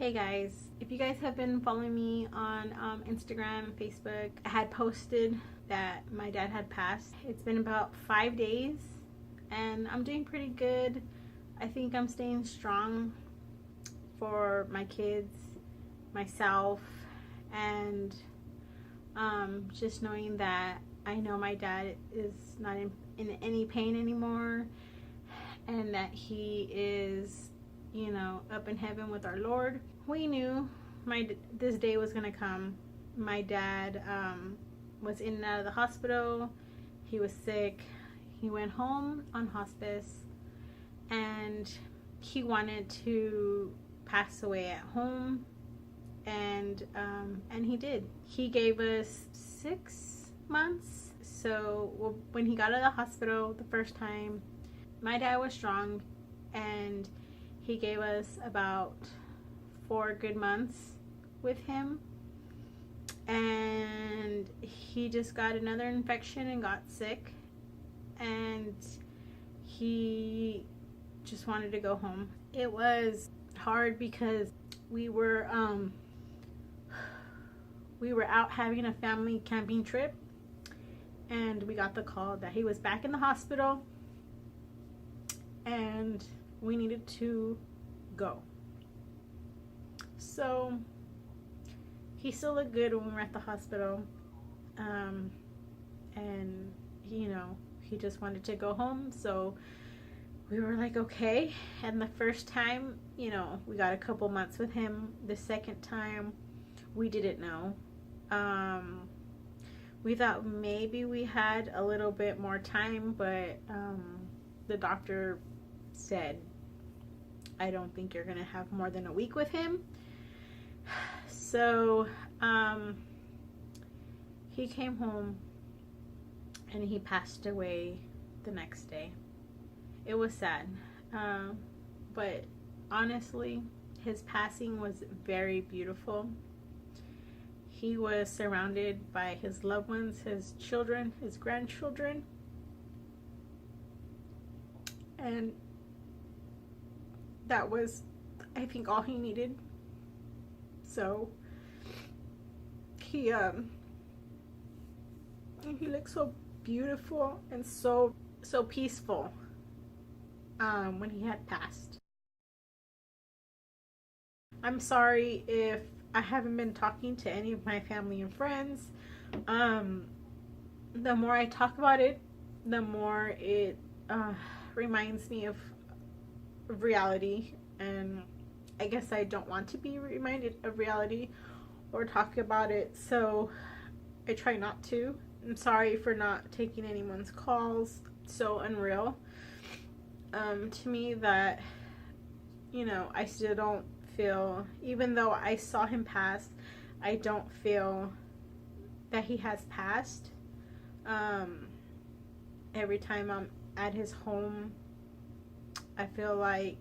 Hey guys, if you guys have been following me on Instagram and Facebook, I had posted that my dad had passed. It's been about 5 days and I'm doing pretty good. I think I'm staying strong for my kids, myself, and just knowing that I know my dad is not in any pain anymore and that he is, you know, up in heaven with our Lord. We knew this day was gonna come. My dad was in and out of the hospital. He was sick. He went home on hospice, and he wanted to pass away at home, and he did. He gave us 6 months. So when he got out of the hospital the first time, my dad was strong, and he gave us about 4 good months with him, and he just got another infection and got sick, and he just wanted to go home. It was hard because we were out having a family camping trip, and we got the call that he was back in the hospital and we needed to go. So he still looked good when we were at the hospital, and you know, he just wanted to go home. So we were like, okay. And the first time, you know, we got a couple months with him. The second time, we didn't know. We thought maybe we had a little bit more time, but the doctor said, I don't think you're gonna have more than a week with him. So he came home and he passed away the next day. It was sad, but honestly, his passing was very beautiful. He was surrounded by his loved ones, his children, his grandchildren, and that was, I think, all he needed. So he looked so beautiful and so peaceful when he had passed. I'm sorry if I haven't been talking to any of my family and friends. The more I talk about it, the more it reminds me of reality, and I guess I don't want to be reminded of reality or talk about it, so I try not to. I'm sorry for not taking anyone's calls. It's so unreal to me that, you know, I still don't feel, even though I saw him pass, I don't feel that he has passed. Every time I'm at his home, I feel like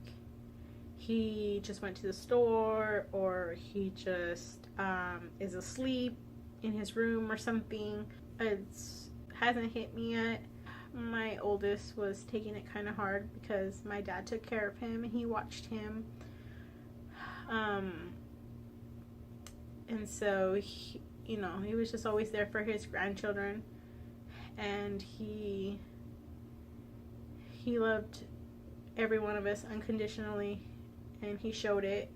he just went to the store, or he just is asleep in his room or something. It hasn't hit me yet. My oldest was taking it kind of hard because my dad took care of him and he watched him. And so he, you know, he was just always there for his grandchildren, and he loved every one of us unconditionally, and he showed it,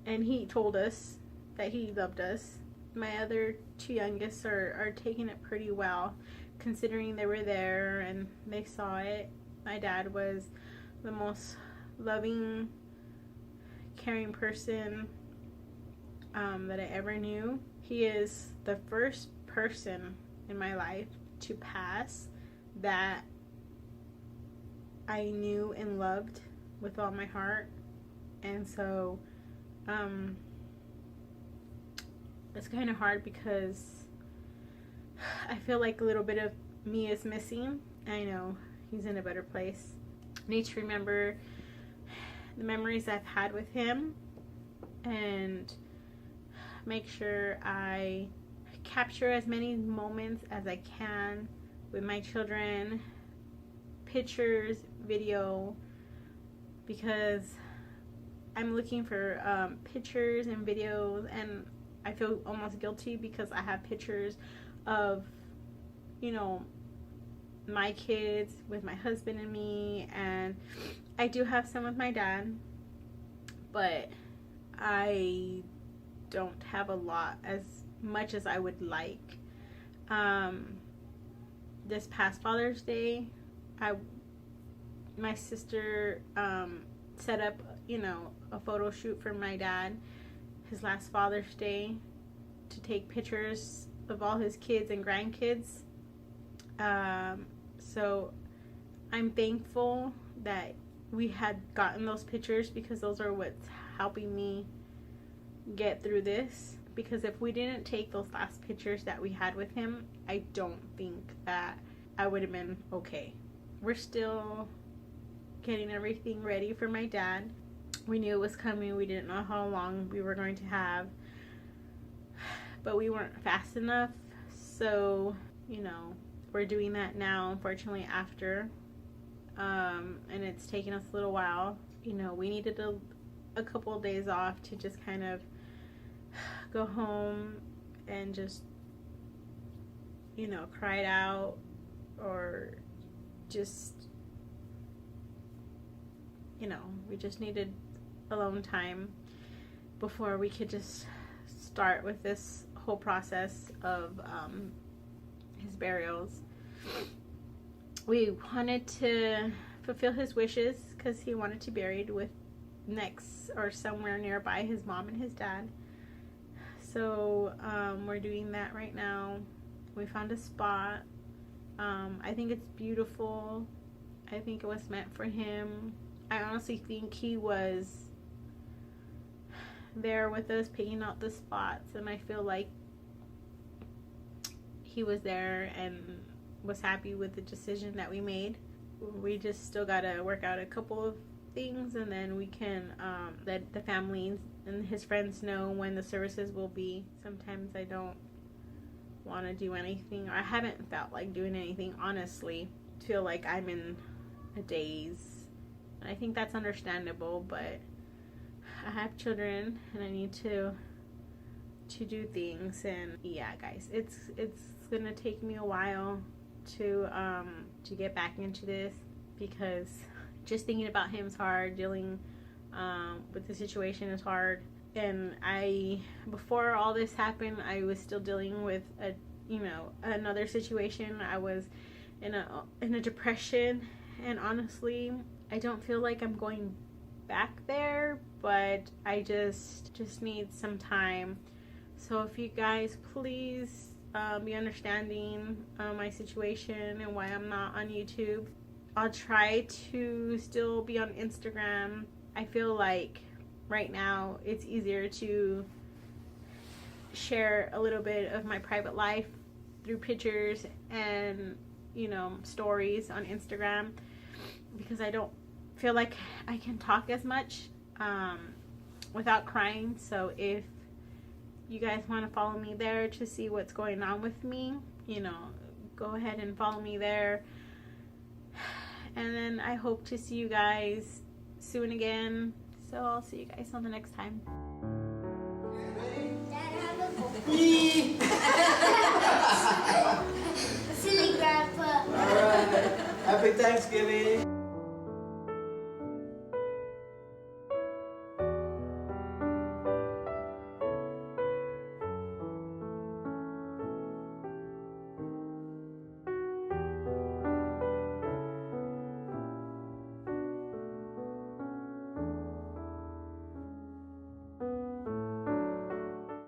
and he told us that he loved us. My other 2 youngest are taking it pretty well, considering they were there and they saw it. My dad was the most loving, caring person that I ever knew. He is the first person in my life to pass that I knew and loved with all my heart. And so it's kind of hard because I feel like a little bit of me is missing. I know he's in a better place. I need to remember the memories I've had with him and make sure I capture as many moments as I can with my children, pictures, video, because I'm looking for pictures and videos, and I feel almost guilty because I have pictures of, you know, my kids with my husband and me, and I do have some with my dad, but I don't have a lot, as much as I would like. This past Father's Day, my sister set up, you know, a photo shoot for my dad, his last Father's Day, to take pictures of all his kids and grandkids. So I'm thankful that we had gotten those pictures, because those are what's helping me get through this. Because if we didn't take those last pictures that we had with him, I don't think that I would have been okay. We're still getting everything ready for my dad. We knew it was coming. We didn't know how long we were going to have, but we weren't fast enough. So, you know, we're doing that now, unfortunately, after. And it's taken us a little while. You know, we needed a couple of days off to just kind of go home and just, you know, cry it out, or just, you know, we just needed alone time before we could just start with this whole process of his burials. We wanted to fulfill his wishes because he wanted to be buried with next or somewhere nearby his mom and his dad. So we're doing that right now. We found a spot. I think it's beautiful. I think it was meant for him. I honestly think he was there with us picking out the spots, and I feel like he was there and was happy with the decision that we made. We just still gotta work out a couple of things, and then we can let the family and his friends know when the services will be. Sometimes I don't want to do anything, or I haven't felt like doing anything, honestly. Feel like I'm in a daze. I think that's understandable, but I have children and I need to do things. And yeah, guys, it's gonna take me a while to get back into this, because just thinking about him is hard. Dealing with the situation is hard. And before all this happened, I was still dealing with another situation. I was in a depression, and honestly, I don't feel like I'm going back there, but I just need some time. So if you guys please be understanding my situation and why I'm not on YouTube. I'll try to still be on Instagram. I feel like right now it's easier to share a little bit of my private life through pictures and, you know, stories on Instagram, because I don't feel like I can talk as much without crying. So if you guys want to follow me there to see what's going on with me, you know, go ahead and follow me there. And then I hope to see you guys soon again. So I'll see you guys on the next time. Silly grandpa. Alright. Happy Thanksgiving.